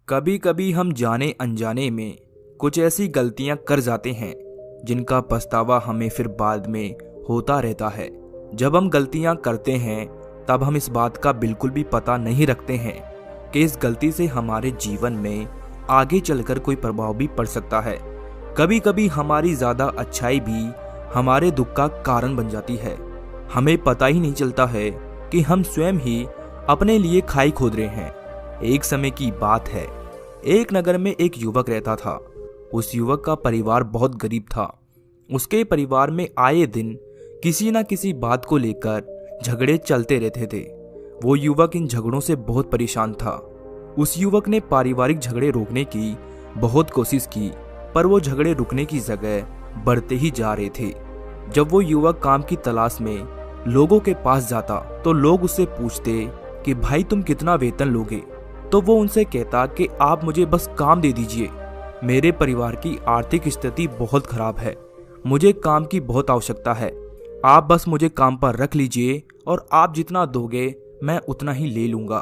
कभी कभी हम जाने अनजाने में कुछ ऐसी गलतियां कर जाते हैं जिनका पछतावा हमें फिर बाद में होता रहता है। जब हम गलतियां करते हैं तब हम इस बात का बिल्कुल भी पता नहीं रखते हैं कि इस गलती से हमारे जीवन में आगे चलकर कोई प्रभाव भी पड़ सकता है। कभी कभी हमारी ज़्यादा अच्छाई भी हमारे दुख का कारण बन जाती है। हमें पता ही नहीं चलता है कि हम स्वयं ही अपने लिए खाई खोद रहे हैं। एक समय की बात है, एक नगर में एक युवक रहता था। उस युवक का परिवार बहुत गरीब था। उसके परिवार में आए दिन किसी न किसी बात को लेकर झगड़े चलते रहते थे। वो युवक इन झगड़ों से बहुत परेशान था। उस युवक ने पारिवारिक झगड़े रोकने की बहुत कोशिश की, पर वो झगड़े रुकने की जगह बढ़ते ही जा रहे थे। जब वो युवक काम की तलाश में लोगों के पास जाता तो लोग उससे पूछते कि भाई तुम कितना वेतन लोगे, तो वो उनसे कहता कि आप मुझे बस काम दे दीजिए, मेरे परिवार की आर्थिक स्थिति बहुत खराब है, मुझे काम की बहुत आवश्यकता है, आप बस मुझे काम पर रख लीजिए और आप जितना दोगे मैं उतना ही ले लूंगा।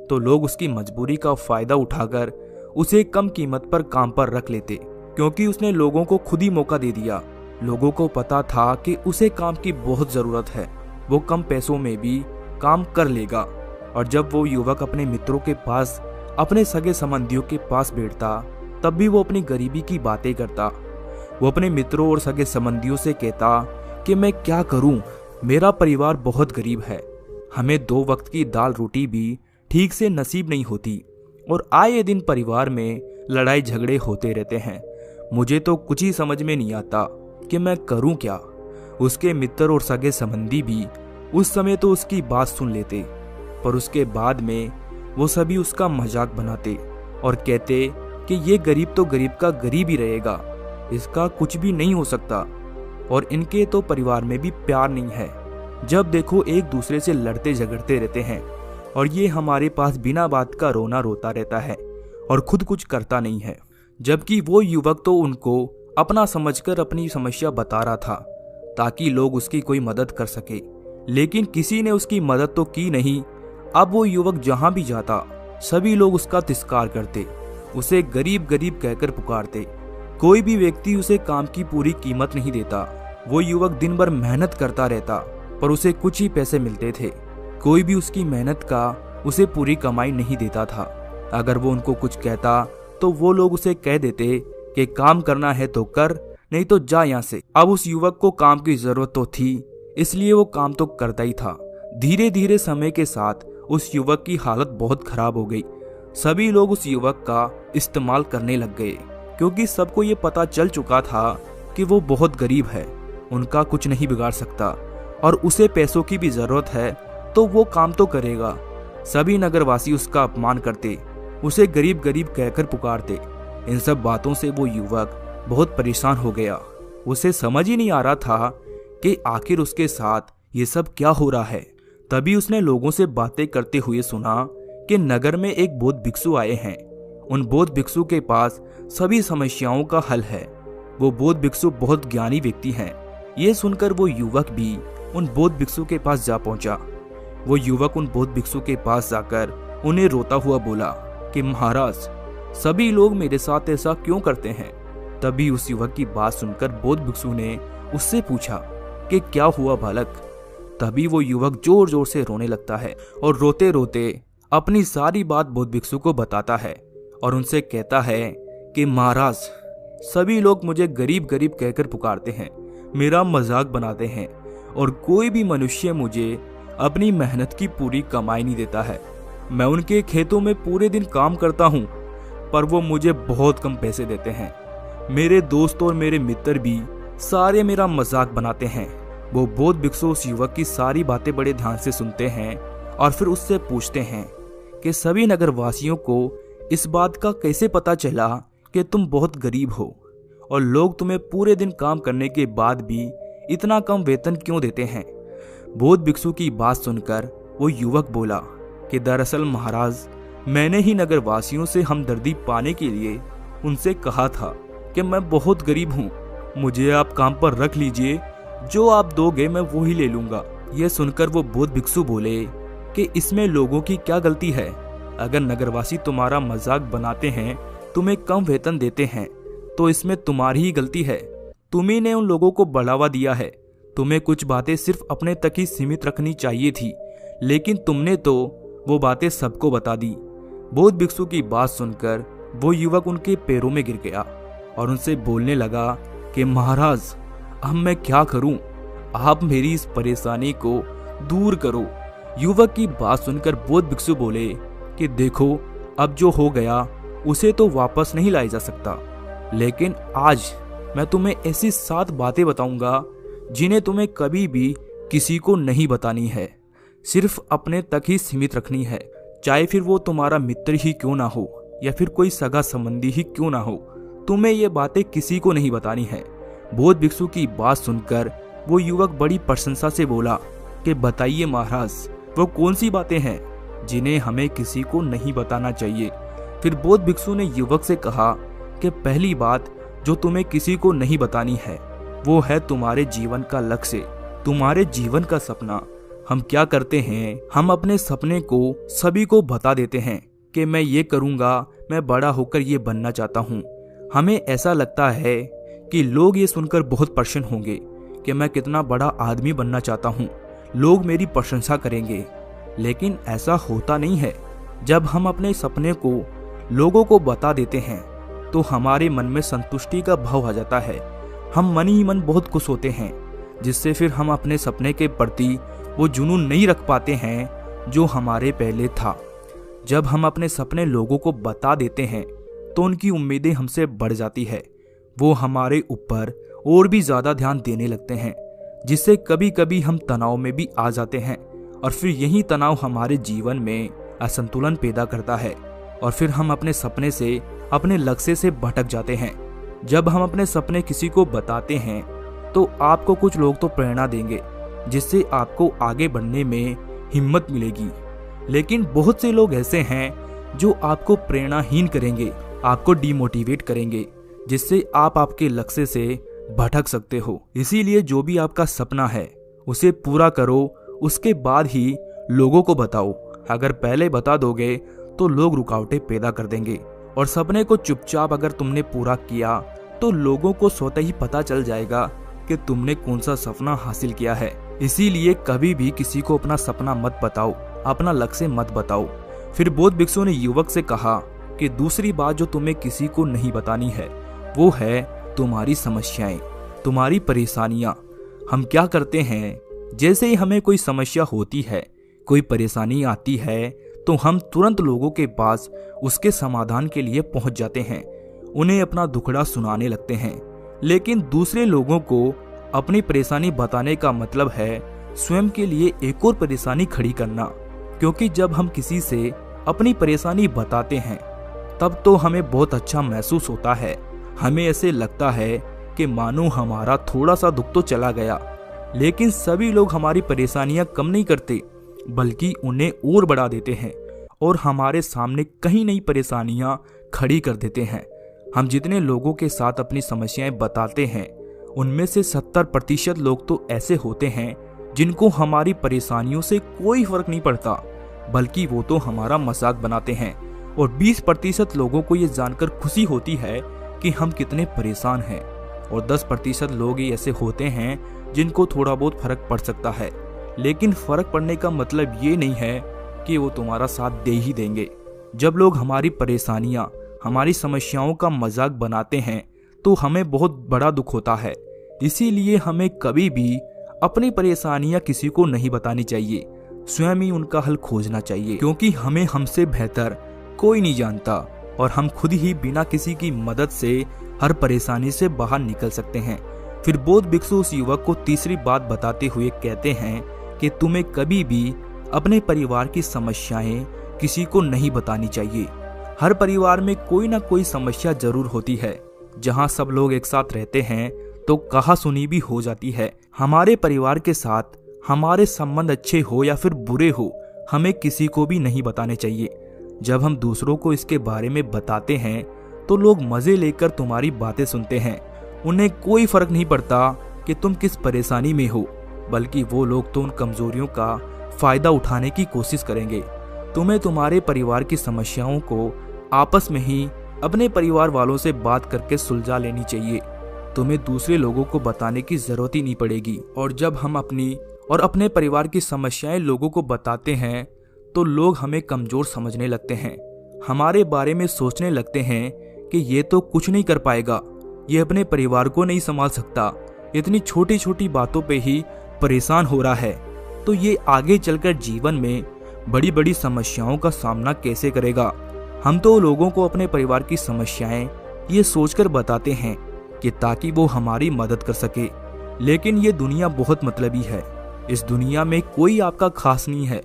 तो लोग उसकी मजबूरी का फायदा उठाकर उसे कम कीमत पर काम पर रख लेते, क्योंकि उसने लोगों को खुद ही मौका दे दिया। लोगों को पता था कि उसे काम की बहुत जरूरत है, वो कम पैसों में भी काम कर लेगा। और जब वो युवक अपने मित्रों के पास, अपने सगे संबंधियों के पास बैठता, तब भी वो अपनी गरीबी की बातें करता। वो अपने मित्रों और सगे संबंधियों से कहता कि मैं क्या करूं, मेरा परिवार बहुत गरीब है, हमें 2 वक्त की दाल रोटी भी ठीक से नसीब नहीं होती और आए दिन परिवार में लड़ाई झगड़े होते रहते हैं। मुझे तो कुछ ही समझ में नहीं आता कि मैं करूं क्या। उसके मित्र और सगे संबंधी भी उस समय तो उसकी बात सुन लेते, पर उसके बाद में वो सभी उसका मजाक बनाते और कहते कि ये गरीब तो गरीब का गरीब ही रहेगा, इसका कुछ भी नहीं हो सकता और इनके तो परिवार में भी प्यार नहीं है। जब देखो एक दूसरे से लड़ते झगड़ते रहते हैं और ये हमारे पास बिना बात का रोना रोता रहता है और खुद कुछ करता नहीं है। जबकि वो युवक तो उनको अपना समझकर अपनी समस्या बता रहा था ताकि लोग उसकी कोई मदद कर सके, लेकिन किसी ने उसकी मदद तो की नहीं। अब वो युवक जहां भी जाता सभी लोग उसका तिरस्कार करते, उसे गरीब गरीब कहकर पुकारते। कोई भी व्यक्ति उसे काम की पूरी कीमत नहीं देता। वो युवक दिन भर मेहनत करता रहता पर उसे कुछ ही पैसे मिलते थे। कोई भी उसकी मेहनत का उसे पूरी कमाई नहीं देता था। अगर वो उनको कुछ कहता तो वो लोग उसे कह देते कि काम करना है तो कर, नहीं तो जा यहाँ से। अब उस युवक को काम की जरूरत तो थी, इसलिए वो काम तो करता ही था। धीरे धीरे समय के साथ उस युवक की हालत बहुत खराब हो गई। सभी लोग उस युवक का इस्तेमाल करने लग गए, क्योंकि सबको ये पता चल चुका था कि वो बहुत गरीब है, उनका कुछ नहीं बिगाड़ सकता और उसे पैसों की भी जरूरत है तो वो काम तो करेगा। सभी नगरवासी उसका अपमान करते, उसे गरीब गरीब कहकर पुकारते। इन सब बातों से वो युवक बहुत परेशान हो गया। उसे समझ ही नहीं आ रहा था कि आखिर उसके साथ ये सब क्या हो रहा है। तभी उसने लोगों से बातें करते हुए सुना कि नगर में एक बौद्ध भिक्षु आए हैं। उन बौद्ध भिक्षु के पास सभी समस्याओं का हल है। वो बौद्ध भिक्षु बहुत ज्ञानी व्यक्ति हैं। ये सुनकर वो युवक भी उन बौद्ध भिक्षु के पास जा पहुंचा। वो युवक उन बौद्ध भिक्षु के पास जाकर उन्हें रोता हुआ बोला कि महाराज, सभी लोग मेरे साथ ऐसा क्यों करते हैं। तभी उस युवक की बात सुनकर बौद्ध भिक्षु ने उससे पूछा कि क्या हुआ बालक। तभी वो युवक जोर जोर से रोने लगता है और रोते रोते अपनी सारी बात बौद्ध भिक्षु को बताता है और उनसे कहता है कि महाराज, सभी लोग मुझे गरीब गरीब कहकर पुकारते हैं, मेरा मजाक बनाते हैं और कोई भी मनुष्य मुझे अपनी मेहनत की पूरी कमाई नहीं देता है। मैं उनके खेतों में पूरे दिन काम करता हूँ पर वो मुझे बहुत कम पैसे देते हैं। मेरे दोस्त और मेरे मित्र भी सारे मेरा मजाक बनाते हैं। वो बौद्ध भिक्षु उस युवक की सारी बातें बड़े ध्यान से सुनते हैं और फिर उससे पूछते हैं कि सभी नगरवासियों को इस बात का कैसे पता चला कि तुम बहुत गरीब हो और लोग तुम्हें पूरे दिन काम करने के बाद भी इतना कम वेतन क्यों देते हैं। बौद्ध भिक्षु की बात सुनकर वो युवक बोला कि दरअसल महाराज, मैंने ही नगरवासियों से हमदर्दी पाने के लिए उनसे कहा था कि मैं बहुत गरीब हूँ, मुझे आप काम पर रख लीजिए, जो आप दोगे मैं वो ही ले लूंगा। यह सुनकर वो बौद्ध भिक्षु बोले कि इसमें लोगों की क्या गलती है, अगर नगरवासी तुम्हारा मजाक बनाते हैं, तुम्हें कम वेतन देते हैं, तो इसमें तुम्हारी ही गलती है। तुम्ही ने उन लोगों को बढ़ावा दिया है। तुम्हें कुछ बातें सिर्फ अपने तक ही सीमित रखनी चाहिए थी, लेकिन तुमने तो वो बातें सबको बता दी। बौद्ध भिक्षु की बात सुनकर वो युवक उनके पैरों में गिर गया और उनसे बोलने लगा कि महाराज, अब मैं क्या करूं? आप मेरी इस परेशानी को दूर करो। युवक की बात सुनकर बौद्ध भिक्षु बोले कि देखो, अब जो हो गया उसे तो वापस नहीं लाया जा सकता, लेकिन आज मैं तुम्हें ऐसी 7 बातें बताऊंगा जिन्हें तुम्हें कभी भी किसी को नहीं बतानी है, सिर्फ अपने तक ही सीमित रखनी है। चाहे फिर वो तुम्हारा मित्र ही क्यों ना हो या फिर कोई सगा संबंधी ही क्यों ना हो, तुम्हें ये बातें किसी को नहीं बतानी है। बौद्ध भिक्षु की बात सुनकर वो युवक बड़ी प्रशंसा से बोला कि बताइए महाराज, वो कौन सी बातें हैं जिन्हें हमें किसी को नहीं बताना चाहिए। फिर बौद्ध भिक्षु ने युवक से कहा कि पहली बात जो तुम्हें किसी को नहीं बतानी है वो है तुम्हारे जीवन का लक्ष्य, तुम्हारे जीवन का सपना। हम क्या करते हैं, हम अपने सपने को सभी को बता देते हैं कि मैं ये करूँगा, मैं बड़ा होकर ये बनना चाहता हूँ। हमें ऐसा लगता है कि लोग ये सुनकर बहुत प्रसन्न होंगे कि मैं कितना बड़ा आदमी बनना चाहता हूँ, लोग मेरी प्रशंसा करेंगे। लेकिन ऐसा होता नहीं है। जब हम अपने सपने को लोगों को बता देते हैं तो हमारे मन में संतुष्टि का भाव आ जाता है। हम मन ही मन बहुत खुश होते हैं, जिससे फिर हम अपने सपने के प्रति वो जुनून नहीं रख पाते हैं जो हमारे पहले था। जब हम अपने सपने लोगों को बता देते हैं तो उनकी उम्मीदें हमसे बढ़ जाती है। वो हमारे ऊपर और भी ज़्यादा ध्यान देने लगते हैं, जिससे कभी कभी हम तनाव में भी आ जाते हैं और फिर यही तनाव हमारे जीवन में असंतुलन पैदा करता है और फिर हम अपने सपने से, अपने लक्ष्य से भटक जाते हैं। जब हम अपने सपने किसी को बताते हैं तो आपको कुछ लोग तो प्रेरणा देंगे, जिससे आपको आगे बढ़ने में हिम्मत मिलेगी। लेकिन बहुत से लोग ऐसे हैं जो आपको प्रेरणाहीन करेंगे, आपको डिमोटिवेट करेंगे, जिससे आप आपके लक्ष्य से भटक सकते हो। इसीलिए जो भी आपका सपना है उसे पूरा करो, उसके बाद ही लोगों को बताओ। अगर पहले बता दोगे तो लोग रुकावटें पैदा कर देंगे और सपने को चुपचाप अगर तुमने पूरा किया तो लोगों को स्वतः ही पता चल जाएगा कि तुमने कौन सा सपना हासिल किया है। इसीलिए कभी भी किसी को अपना सपना मत बताओ, अपना लक्ष्य मत बताओ। फिर बौद्ध भिक्षु ने युवक से कहा कि दूसरी बात जो तुम्हें किसी को नहीं बतानी है वो है तुम्हारी समस्याएं, तुम्हारी परेशानियां। हम क्या करते हैं, जैसे ही हमें कोई समस्या होती है, कोई परेशानी आती है, तो हम तुरंत लोगों के पास उसके समाधान के लिए पहुंच जाते हैं, उन्हें अपना दुखड़ा सुनाने लगते हैं। लेकिन दूसरे लोगों को अपनी परेशानी बताने का मतलब है स्वयं के लिए एक और परेशानी खड़ी करना। क्योंकि जब हम किसी से अपनी परेशानी बताते हैं तब तो हमें बहुत अच्छा महसूस होता है। हमें ऐसे लगता है कि मानो हमारा थोड़ा सा दुख तो चला गया। लेकिन सभी लोग हमारी परेशानियां कम नहीं करते, बल्कि उन्हें और बढ़ा देते हैं और हमारे सामने कहीं नई परेशानियां खड़ी कर देते हैं। हम जितने लोगों के साथ अपनी समस्याएं बताते हैं उनमें से 70% लोग तो ऐसे होते हैं जिनको हमारी परेशानियों से कोई फर्क नहीं पड़ता, बल्कि वो तो हमारा मजाक बनाते हैं। और 20% लोगों को ये जानकर खुशी होती है कि हम कितने परेशान हैं। और 10% लोग ही ऐसे होते हैं जिनको थोड़ा बहुत फर्क पड़ सकता है। लेकिन फर्क पड़ने का मतलब ये नहीं है कि वो तुम्हारा साथ दे ही देंगे। जब लोग हमारी परेशानियां, हमारी समस्याओं का मजाक बनाते हैं तो हमें बहुत बड़ा दुख होता है। इसीलिए हमें कभी भी अपनी परेशानियां किसी को नहीं बतानी चाहिए, स्वयं ही उनका हल खोजना चाहिए। क्योंकि हमें हमसे बेहतर कोई नहीं जानता और हम खुद ही बिना किसी की मदद से हर परेशानी से बाहर निकल सकते हैं। फिर बौद्ध भिक्षु उस युवक को तीसरी बात बताते हुए कहते हैं कि तुम्हें कभी भी अपने परिवार की समस्याएं किसी को नहीं बतानी चाहिए। हर परिवार में कोई ना कोई समस्या जरूर होती है। जहां सब लोग एक साथ रहते हैं तो कहासुनी भी हो जाती है। हमारे परिवार के साथ हमारे संबंध अच्छे हो या फिर बुरे हो, हमें किसी को भी नहीं बताने चाहिए। जब हम दूसरों को इसके बारे में बताते हैं तो लोग मजे लेकर तुम्हारी बातें सुनते हैं। उन्हें कोई फर्क नहीं पड़ता कि तुम किस परेशानी में हो, बल्कि वो लोग तो उन कमजोरियों का फायदा उठाने की कोशिश करेंगे। तुम्हें तुम्हारे परिवार की समस्याओं को आपस में ही अपने परिवार वालों से बात करके सुलझा लेनी चाहिए। तुम्हें दूसरे लोगों को बताने की जरूरत ही नहीं पड़ेगी। और जब हम अपनी और अपने परिवार की समस्याएं लोगों को बताते हैं तो लोग हमें कमजोर समझने लगते हैं, हमारे बारे में सोचने लगते हैं कि ये तो कुछ नहीं कर पाएगा, ये अपने परिवार को नहीं संभाल सकता, इतनी छोटी छोटी बातों पे ही परेशान हो रहा है, तो ये आगे चलकर जीवन में बड़ी बड़ी समस्याओं का सामना कैसे करेगा। हम तो लोगों को अपने परिवार की समस्याएं ये सोचकर बताते हैं कि ताकि वो हमारी मदद कर सके, लेकिन ये दुनिया बहुत मतलबी है। इस दुनिया में कोई आपका खास नहीं है।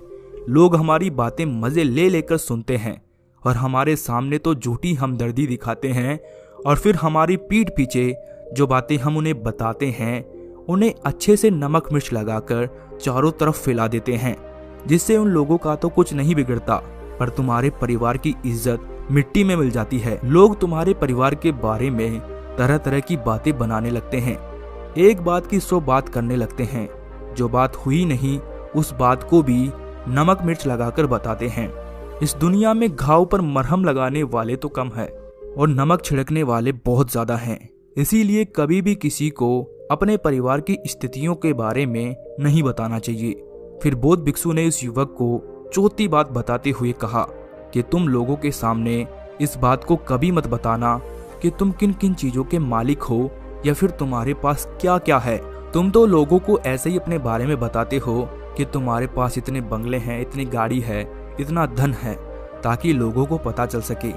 लोग हमारी बातें मजे ले लेकर सुनते हैं और हमारे सामने तो झूठी हमदर्दी दिखाते हैं, और फिर हमारी पीठ पीछे जो बातें हम उन्हें बताते हैं उन्हें अच्छे से नमक मिर्च लगाकर चारों तरफ फैला देते हैं, जिससे उन लोगों का तो कुछ नहीं बिगड़ता, पर तुम्हारे परिवार की इज्जत मिट्टी में मिल जाती है। लोग तुम्हारे परिवार के बारे में तरह तरह की बातें बनाने लगते हैं, एक बात की 100 बात करने लगते हैं। जो बात हुई नहीं उस बात को भी नमक मिर्च लगाकर बताते हैं। इस दुनिया में घाव पर मरहम लगाने वाले तो कम है और नमक छिड़कने वाले बहुत ज्यादा हैं। इसीलिए कभी भी किसी को अपने परिवार की स्थितियों के बारे में नहीं बताना चाहिए। फिर बौद्ध भिक्षु ने इस युवक को चौथी बात बताते हुए कहा कि तुम लोगों के सामने इस बात को कभी मत बताना कि तुम किन किन चीजों के मालिक हो या फिर तुम्हारे पास क्या क्या है। तुम तो लोगों को ऐसे ही अपने बारे में बताते हो कि तुम्हारे पास इतने बंगले हैं, इतनी गाड़ी है, इतना धन है, ताकि लोगों को पता चल सके।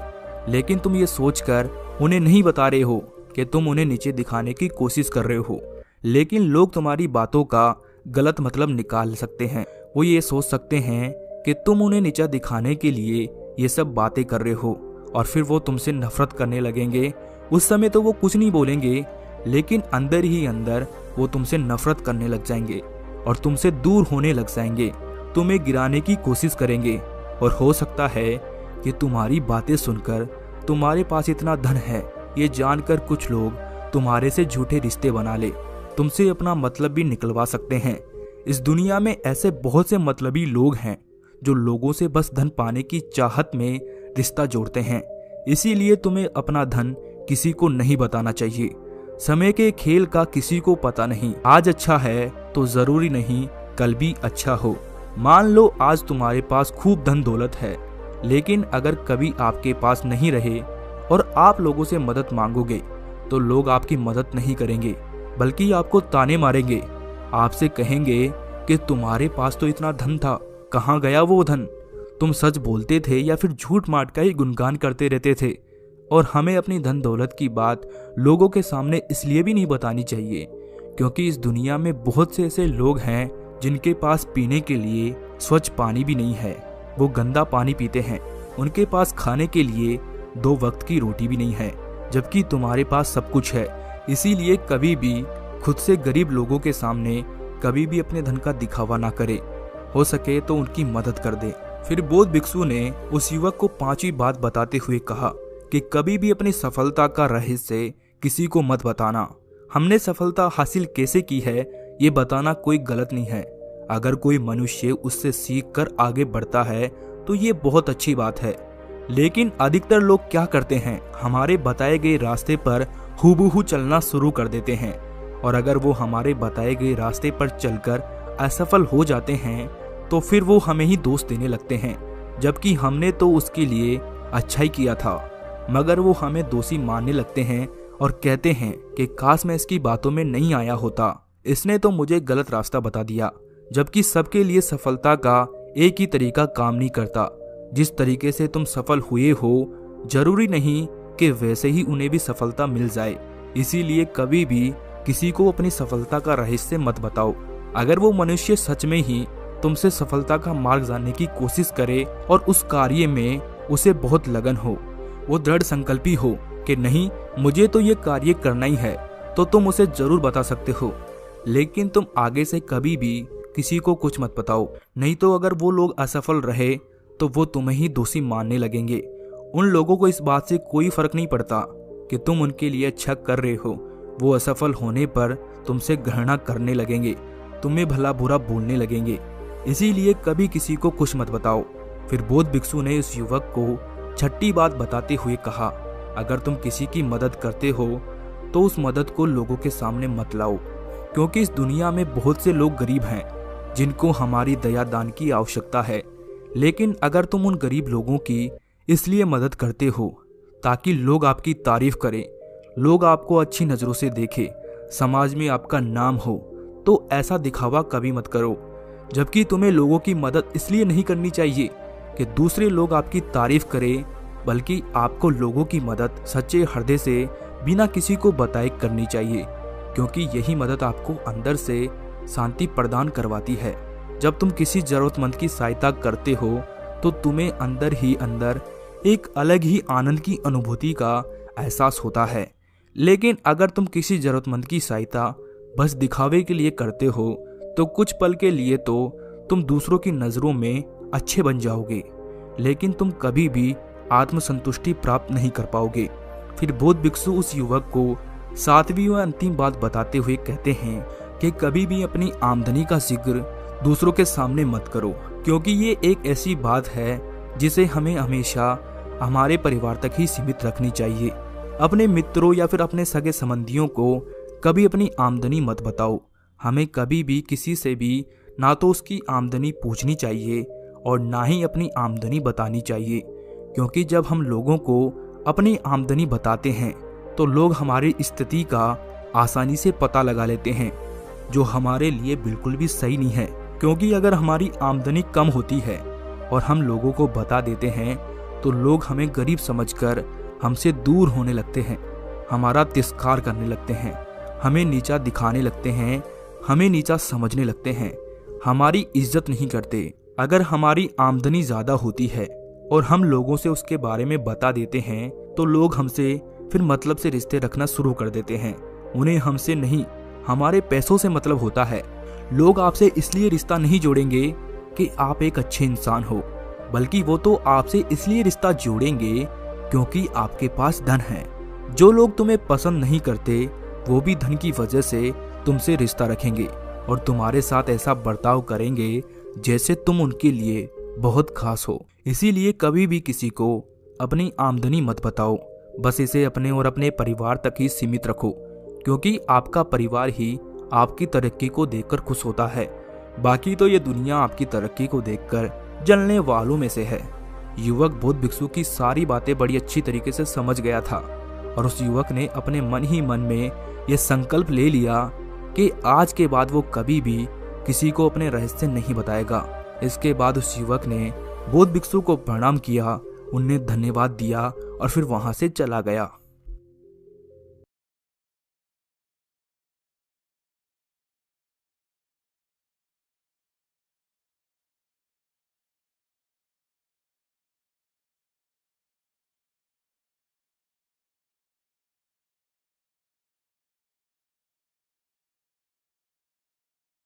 लेकिन तुम ये सोचकर उन्हें नहीं बता रहे हो कि तुम उन्हें नीचे दिखाने की कोशिश कर रहे हो। लेकिन लोग तुम्हारी बातों का गलत मतलब निकाल सकते हैं। वो ये सोच सकते हैं कि तुम उन्हें नीचा दिखाने के लिए ये सब बातें कर रहे हो, और फिर वो तुमसे नफरत करने लगेंगे। उस समय तो वो कुछ नहीं बोलेंगे, लेकिन अंदर ही अंदर वो तुमसे नफरत करने लग जाएंगे और तुमसे दूर होने लग जाएंगे, तुम्हें गिराने की कोशिश करेंगे। और हो सकता है कि तुम्हारी बातें सुनकर तुम्हारे पास इतना धन है ये जानकर कुछ लोग तुम्हारे से झूठे रिश्ते बना ले, तुमसे अपना मतलब भी निकलवा सकते हैं। इस दुनिया में ऐसे बहुत से मतलबी लोग हैं जो लोगों से बस धन पाने की चाहत में रिश्ता जोड़ते हैं। इसीलिए तुम्हें अपना धन किसी को नहीं बताना चाहिए। समय के खेल का किसी को पता नहीं, आज अच्छा है तो जरूरी नहीं कल भी अच्छा हो। मान लो आज तुम्हारे पास खूब धन दौलत है, लेकिन अगर कभी आपके पास नहीं रहे और आप लोगों से मदद मांगोगे तो लोग आपकी मदद नहीं करेंगे, बल्कि आपको ताने मारेंगे। आपसे कहेंगे कि तुम्हारे पास तो इतना धन था, कहाँ गया वो धन? तुम सच बोलते थे या फिर झूठ माट का ही गुणगान करते रहते थे? और हमें अपनी धन दौलत की बात लोगों के सामने इसलिए भी नहीं बतानी चाहिए क्योंकि इस दुनिया में बहुत से ऐसे लोग हैं जिनके पास पीने के लिए स्वच्छ पानी भी नहीं है, वो गंदा पानी पीते हैं। उनके पास खाने के लिए 2 वक्त की रोटी भी नहीं है, जबकि तुम्हारे पास सब कुछ है। इसीलिए कभी भी खुद से गरीब लोगों के सामने कभी भी अपने धन का दिखावा ना करे, हो सके तो उनकी मदद कर दे। फिर बौद्ध भिक्षु ने उस युवक को 5वीं बात बताते हुए कहा कि कभी भी अपनी सफलता का रहस्य किसी को मत बताना। हमने सफलता हासिल कैसे की है ये बताना कोई गलत नहीं है। अगर कोई मनुष्य उससे सीख कर आगे बढ़ता है तो ये बहुत अच्छी बात है। लेकिन अधिकतर लोग क्या करते हैं, हमारे बताए गए रास्ते पर हूबहू चलना शुरू कर देते हैं, और अगर वो हमारे बताए गए रास्ते पर चलकर असफल हो जाते हैं तो फिर वो हमें ही दोष देने लगते हैं, जबकि हमने तो उसके लिए अच्छा ही किया था। मगर वो हमें दोषी मानने लगते हैं और कहते हैं कि काश मैं इसकी बातों में नहीं आया होता, इसने तो मुझे गलत रास्ता बता दिया। जबकि सबके लिए सफलता का एक ही तरीका काम नहीं करता। जिस तरीके से तुम सफल हुए हो जरूरी नहीं कि वैसे ही उन्हें भी सफलता मिल जाए। इसीलिए कभी भी किसी को अपनी सफलता का रहस्य मत बताओ। अगर वो मनुष्य सच में ही तुमसे सफलता का मार्ग जानने की कोशिश करे और उस कार्य में उसे बहुत लगन हो, वो दृढ़ संकल्पी हो कि नहीं मुझे तो ये कार्य करना ही है, तो तुम उसे जरूर बता सकते हो। लेकिन तुम आगे से कभी भी किसी को कुछ मत बताओ, नहीं तो अगर वो लोग असफल रहे तो वो तुम्हें ही दोषी मानने लगेंगे। उन लोगों को इस बात से कोई फर्क नहीं पड़ता कि तुम उनके लिए अच्छा कर रहे हो। वो असफल होने पर तुमसे घृणा करने लगेंगे, तुम्हें भला बुरा बोलने लगेंगे। इसीलिए कभी किसी को कुछ मत बताओ। फिर बौद्ध भिक्षु ने उस युवक को छठी बात बताते हुए कहा, अगर तुम किसी की मदद करते हो तो उस मदद को लोगों के सामने मत लाओ, क्योंकि इस दुनिया में बहुत से लोग गरीब हैं जिनको हमारी दया दान की आवश्यकता है। लेकिन अगर तुम उन गरीब लोगों की इसलिए मदद करते हो ताकि लोग आपकी तारीफ करें, लोग आपको अच्छी नज़रों से देखें, समाज में आपका नाम हो, तो ऐसा दिखावा कभी मत करो। जबकि तुम्हें लोगों की मदद इसलिए नहीं करनी चाहिए कि दूसरे लोग आपकी तारीफ करें, बल्कि आपको लोगों की मदद सच्चे हृदय से बिना किसी को बताए करनी चाहिए, क्योंकि यही मदद आपको अंदर से शांति प्रदान करवाती है। जब तुम किसी जरूरतमंद की सहायता करते हो तो तुम्हें अंदर ही अंदर एक अलग ही आनंद की अनुभूति का एहसास होता है। लेकिन अगर तुम किसी जरूरतमंद की सहायता बस दिखावे के लिए करते हो तो कुछ पल के लिए तो तुम दूसरों की नज़रों में अच्छे बन जाओगे, लेकिन तुम कभी भी आत्मसंतुष्टि प्राप्त नहीं कर पाओगे। फिर बौद्ध भिक्षु उस युवक को सातवीं व अंतिम बात बताते हुए कहते हैं कि कभी भी अपनी आमदनी का जिक्र दूसरों के सामने मत करो, क्योंकि ये एक ऐसी बात है जिसे हमें हमेशा हमारे परिवार तक ही सीमित रखनी चाहिए। अपने मित्रों या फिर अपने सगे संबंधियों को कभी अपनी आमदनी मत बताओ। हमें कभी भी किसी से भी ना तो उसकी आमदनी पूछनी चाहिए और ना ही अपनी आमदनी बतानी चाहिए, क्योंकि जब हम लोगों को अपनी आमदनी बताते हैं तो लोग हमारी स्थिति का आसानी से पता लगा लेते हैं, जो हमारे लिए बिल्कुल भी सही नहीं है। क्योंकि अगर हमारी आमदनी कम होती है और हम लोगों को बता देते हैं तो लोग हमें गरीब समझकर हमसे दूर होने लगते हैं, हमारा तिरस्कार करने लगते हैं, हमें नीचा दिखाने लगते हैं, हमें नीचा समझने लगते हैं, हमारी इज्जत नहीं करते। अगर हमारी आमदनी ज़्यादा होती है और हम लोगों से उसके बारे में बता देते हैं तो लोग हमसे फिर मतलब से रिश्ते रखना शुरू कर देते हैं। उन्हें हमसे नहीं, हमारे पैसों से मतलब होता है। लोग आपसे इसलिए रिश्ता नहीं जोड़ेंगे कि आप एक अच्छे इंसान हो, बल्कि वो तो आपसे इसलिए रिश्ता जोड़ेंगे क्योंकि आपके पास धन है। जो लोग तुम्हें पसंद नहीं करते वो भी धन की वजह से तुमसे रिश्ता रखेंगे और तुम्हारे साथ ऐसा बर्ताव करेंगे जैसे तुम उनके लिए बहुत खास हो। इसीलिए कभी भी किसी को अपनी आमदनी मत बताओ, बस इसे अपने और अपने परिवार तक ही सीमित रखो, क्योंकि आपका परिवार ही आपकी तरक्की को देखकर खुश होता है। बाकी तो ये दुनिया आपकी तरक्की को देखकर जलने वालों में से है। युवक बौद्ध भिक्षु की सारी बातें बड़ी अच्छी तरीके से समझ गया था और उस युवक ने अपने मन ही मन में यह संकल्प ले लिया कि आज के बाद वो कभी भी किसी को अपने रहस्य नहीं बताएगा। इसके बाद उस युवक ने बौद्ध भिक्षु को प्रणाम किया, उन्हें धन्यवाद दिया और फिर वहां से चला गया।